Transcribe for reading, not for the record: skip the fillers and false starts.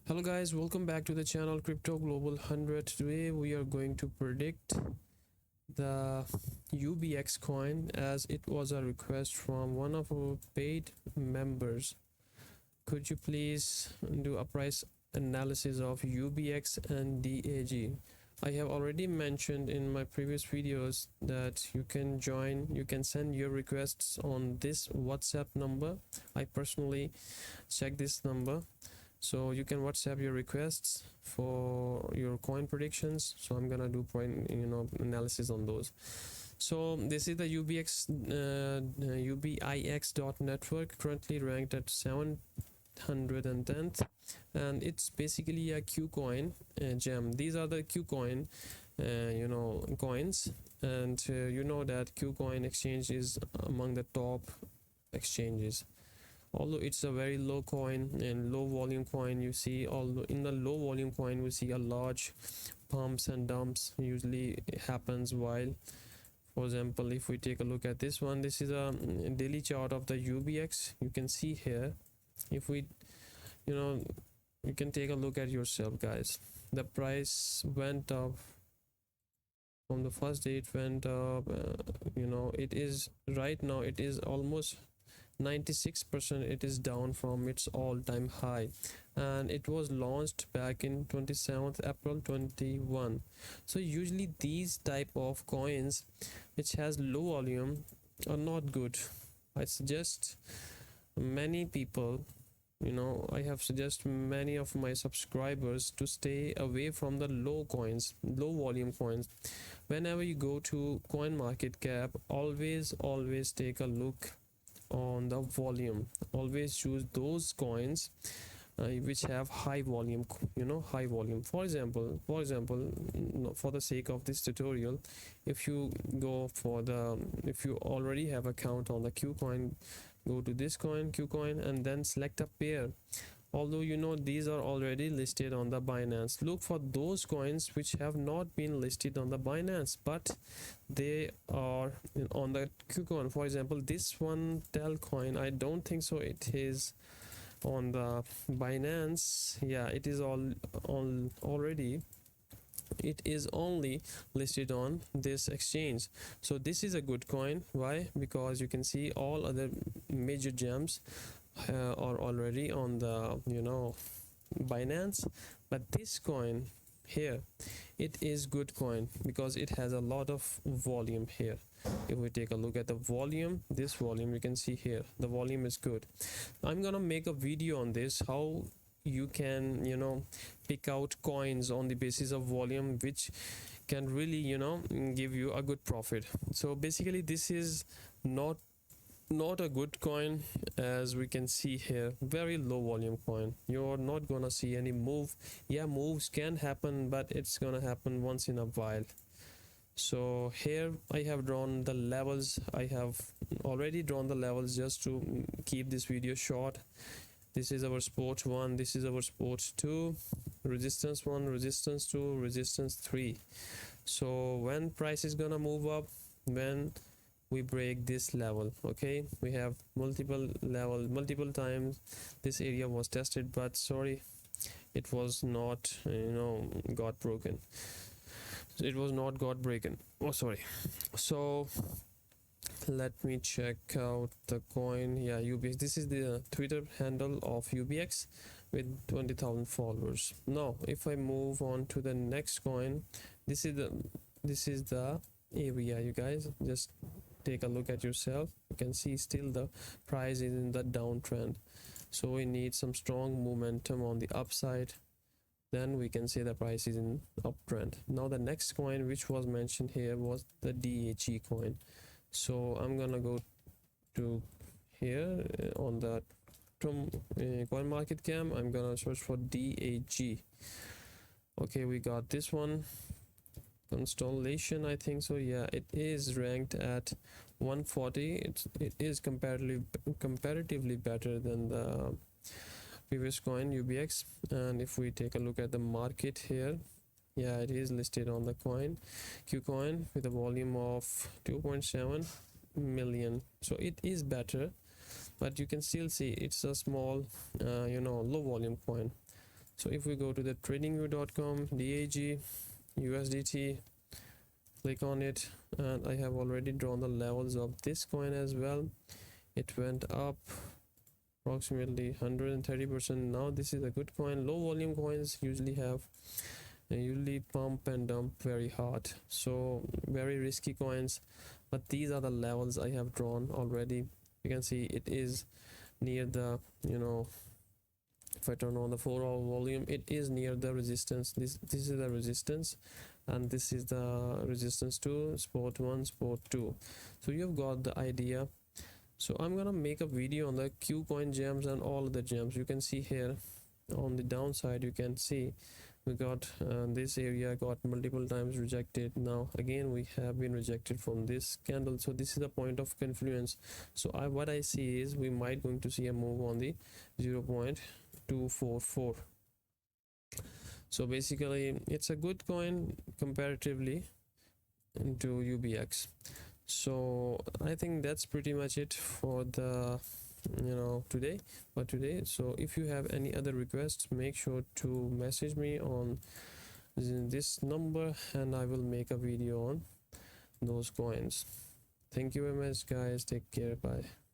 Hello guys, welcome back to the channel Crypto Global 100. Today we are going to predict the UBX coin, as it was a request from one of our paid members. Could you please do a price analysis of UBX and DAG? I have already mentioned in my previous videos that you can send your requests on this WhatsApp number. I personally check this number, so you can WhatsApp your requests for your coin predictions. So I'm gonna do point analysis on those. So this is the UBX UBIX.network, currently ranked at 710th, and it's basically a Kucoin gem. These are the Kucoin coins, and you know that Kucoin exchange is among the top exchanges. Although it's a very low coin and low volume coin, you see, although in the low volume coin we see a large pumps and dumps usually happens. While, for example, if we take a look at this one, this is a daily chart of the UBX. You can see here, if we you can take a look at yourself, guys. The price went up from the first day. It went up, it is right now, it is almost 96%. It is down from its all-time high, and it was launched back in 27th April 21. So usually these type of coins which has low volume are not good. I suggest many people, I have suggested many of my subscribers to stay away from the low volume coins. Whenever you go to coin market cap, always take a look on the volume. Always choose those coins which have high volume, high volume. For example, for the sake of this tutorial, if you already have account on the Kucoin, go to this coin, Kucoin, and then select a pair. Although these are already listed on the Binance, look for those coins which have not been listed on the Binance but they are on the Kucoin. For example, this one Tel coin, I don't think so it is on the Binance. Yeah, it is already, it is only listed on this exchange. So this is a good coin. Why? Because you can see all other major gems are already on the Binance, but this coin here, it is good coin because it has a lot of volume here. If we take a look at the volume, this volume, you can see here the volume is good. I'm gonna make a video on this, how you can pick out coins on the basis of volume, which can really give you a good profit. So basically this is not a good coin, as we can see here. Very low volume coin. You're not gonna see any move. Yeah, moves can happen, but it's gonna happen once in a while. So here I have drawn the levels. I have already drawn the levels just to keep this video short. This is our support 1, this is our support 2, resistance 1, resistance 2, resistance 3. So when price is gonna move up, when we break this level. Okay, we have multiple times this area was tested, but sorry, it was not got broken. It was not got broken. Oh, sorry. So let me check out the coin. Yeah, UBX. This is the Twitter handle of UBX with 20,000 followers. Now if I move on to the next coin, this is the area. You guys just take a look at yourself. You can see still the price is in the downtrend, so we need some strong momentum on the upside, then we can say the price is in uptrend. Now the next coin which was mentioned here was the DAG coin. So I'm gonna go to here on the coin market cap. I'm gonna search for DAG. Okay, we got this one. Constellation, I think so. Yeah, it is ranked at 140. It is comparatively better than the previous coin UBX. And if we take a look at the market here, yeah, it is listed on the Kucoin with a volume of 2.7 million. So it is better, but you can still see it's a small low volume coin. So if we go to the tradingview.com, DAG, USDT, click on it, and I have already drawn the levels of this coin as well. It went up approximately 130%. Now this is a good coin. Low volume coins usually have usually pump and dump very hard, so very risky coins, but these are the levels I have drawn already. You can see it is near the, you know, if I turn on the 4-hour volume, it is near the resistance. This is the resistance, and this is the resistance to support 1, support 2. So you've got the idea. So I'm gonna make a video on the Kucoin gems and all the gems. You can see here on the downside, you can see we got this area got multiple times rejected. Now again we have been rejected from this candle, so this is a point of confluence. So what I see is we might going to see a move on the 0.244. so basically it's a good coin comparatively into UBX. So I think that's pretty much it for the today. So if you have any other requests, make sure to message me on this number and I will make a video on those coins. Thank you very much guys, take care, bye.